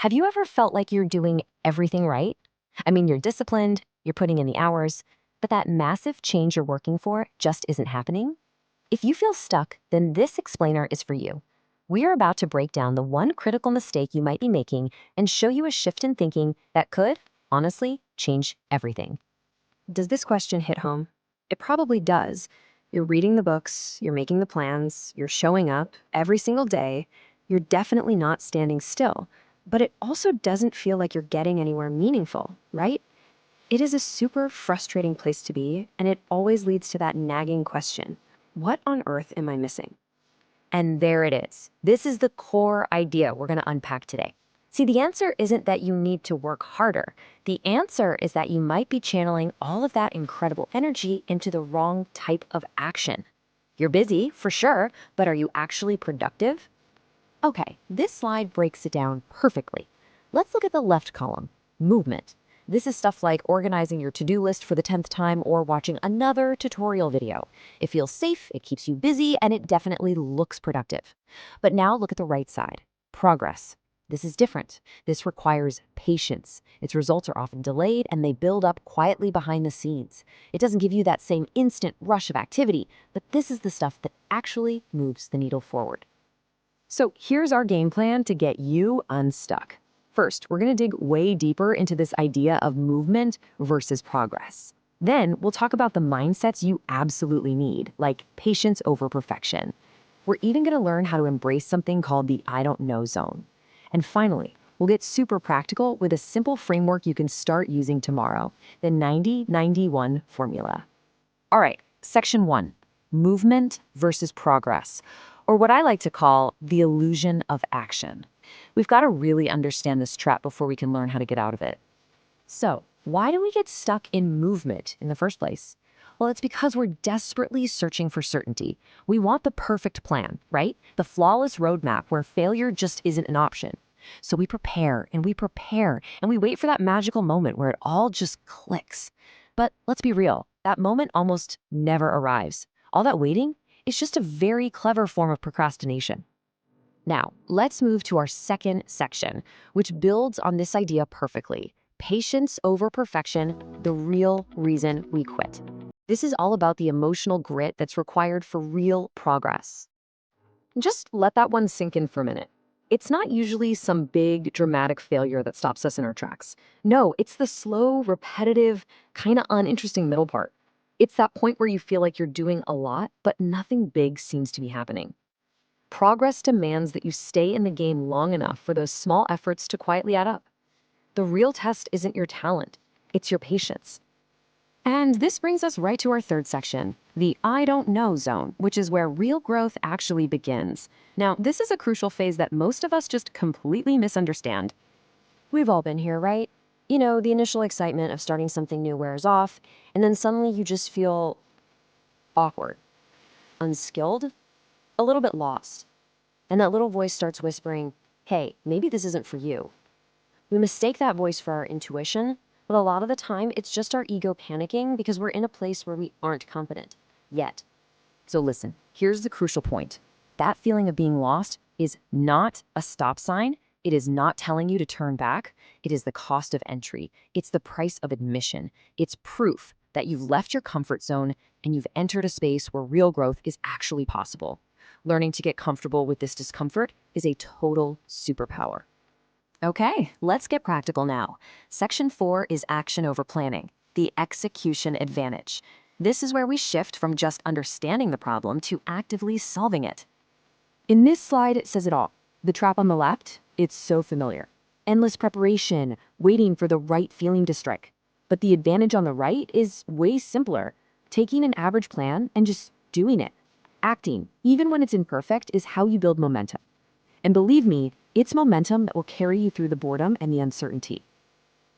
Have you ever felt like you're doing everything right? I mean, you're disciplined, you're putting in the hours, but that massive change you're working for just isn't happening? If you feel stuck, then this explainer is for you. We're about to break down the one critical mistake you might be making and show you a shift in thinking that could, honestly, change everything. Does this question hit home? It probably does. You're reading the books, you're making the plans, you're showing up every single day. You're definitely not standing still. But it also doesn't feel like you're getting anywhere meaningful, right? It is a super frustrating place to be, and it always leads to that nagging question: what on earth am I missing? And there it is. This is the core idea we're going to unpack today. See, the answer isn't that you need to work harder. The answer is that you might be channeling all of that incredible energy into the wrong type of action. You're busy, for sure, but are you actually productive? Okay, this slide breaks it down perfectly. Let's look at the left column, movement. This is stuff like organizing your to-do list for the 10th time or watching another tutorial video. It feels safe, it keeps you busy, and it definitely looks productive. But now look at the right side, progress. This is different. This requires patience. Its results are often delayed and they build up quietly behind the scenes. It doesn't give you that same instant rush of activity, but this is the stuff that actually moves the needle forward. So here's our game plan to get you unstuck. First, we're going to dig way deeper into this idea of movement versus progress. Then we'll talk about the mindsets you absolutely need, like patience over perfection. We're even going to learn how to embrace something called the I don't know zone. And finally, we'll get super practical with a simple framework you can start using tomorrow, the 90-91 formula. All right, section 1, movement versus progress, or what I like to call the illusion of action. We've got to really understand this trap before we can learn how to get out of it. So, why do we get stuck in movement in the first place? Well, it's because we're desperately searching for certainty. We want the perfect plan, right? The flawless roadmap where failure just isn't an option. So we prepare and we prepare and we wait for that magical moment where it all just clicks. But let's be real, that moment almost never arrives. All that waiting is just a very clever form of procrastination. Now, let's move to our second section, which builds on this idea perfectly. Patience over perfection, the real reason we quit. This is all about the emotional grit that's required for real progress. Just let that one sink in for a minute. It's not usually some big dramatic failure that stops us in our tracks. No, it's the slow, repetitive, kind of uninteresting middle part. It's that point where you feel like you're doing a lot, but nothing big seems to be happening. Progress demands that you stay in the game long enough for those small efforts to quietly add up. The real test isn't your talent, it's your patience. And this brings us right to our third section, the I don't know zone, which is where real growth actually begins. Now, this is a crucial phase that most of us just completely misunderstand. We've all been here, right? You know, the initial excitement of starting something new wears off, and then suddenly you just feel awkward, unskilled, a little bit lost. And that little voice starts whispering, hey, maybe this isn't for you. We mistake that voice for our intuition, but a lot of the time it's just our ego panicking because we're in a place where we aren't confident yet. So listen, here's the crucial point. That feeling of being lost is not a stop sign. It is not telling you to turn back. It is the cost of entry. It's the price of admission. It's proof that you've left your comfort zone and you've entered a space where real growth is actually possible. Learning to get comfortable with this discomfort is a total superpower. Okay, let's get practical now. Section 4 is action over planning, the execution advantage. This is where we shift from just understanding the problem to actively solving it. In this slide, it says it all. The trap on the left, it's so familiar. Endless preparation, waiting for the right feeling to strike. But the advantage on the right is way simpler. Taking an average plan and just doing it. Acting, even when it's imperfect, is how you build momentum. And believe me, it's momentum that will carry you through the boredom and the uncertainty.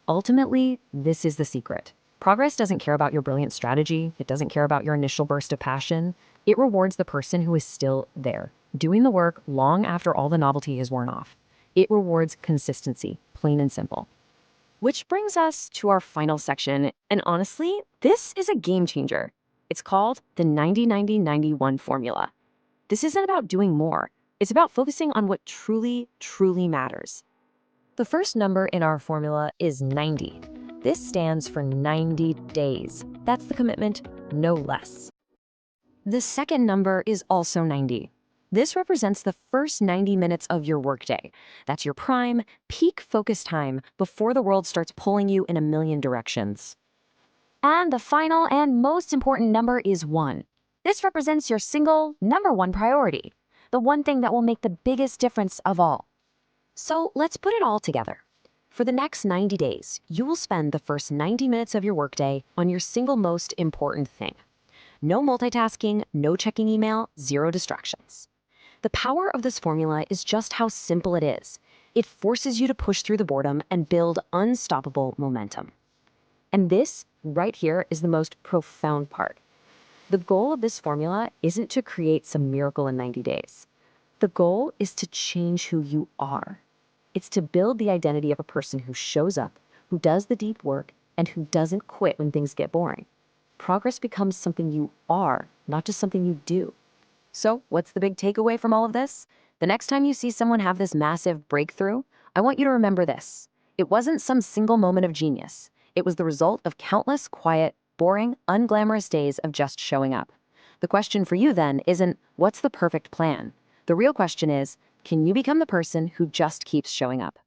Ultimately, this is the secret. Progress doesn't care about your brilliant strategy. It doesn't care about your initial burst of passion. It rewards the person who is still there, doing the work long after all the novelty has worn off. It rewards consistency, plain and simple. Which brings us to our final section, and honestly, this is a game changer. It's called the 90-90-91 formula. This isn't about doing more. It's about focusing on what truly, truly matters. The first number in our formula is 90. This stands for 90 days. That's the commitment, no less. The second number is also 90. This represents the first 90 minutes of your workday. That's your prime, peak focus time before the world starts pulling you in a million directions. And the final and most important number is 1. This represents your single number one priority, the one thing that will make the biggest difference of all. So let's put it all together. For the next 90 days, you will spend the first 90 minutes of your workday on your single most important thing. No multitasking, no checking email, zero distractions. The power of this formula is just how simple it is. It forces you to push through the boredom and build unstoppable momentum. And this, right here, is the most profound part. The goal of this formula isn't to create some miracle in 90 days. The goal is to change who you are. It's to build the identity of a person who shows up, who does the deep work, and who doesn't quit when things get boring. Progress becomes something you are, not just something you do. So, what's the big takeaway from all of this? The next time you see someone have this massive breakthrough, I want you to remember this. It wasn't some single moment of genius. It was the result of countless quiet, boring, unglamorous days of just showing up. The question for you then isn't, what's the perfect plan? The real question is, can you become the person who just keeps showing up?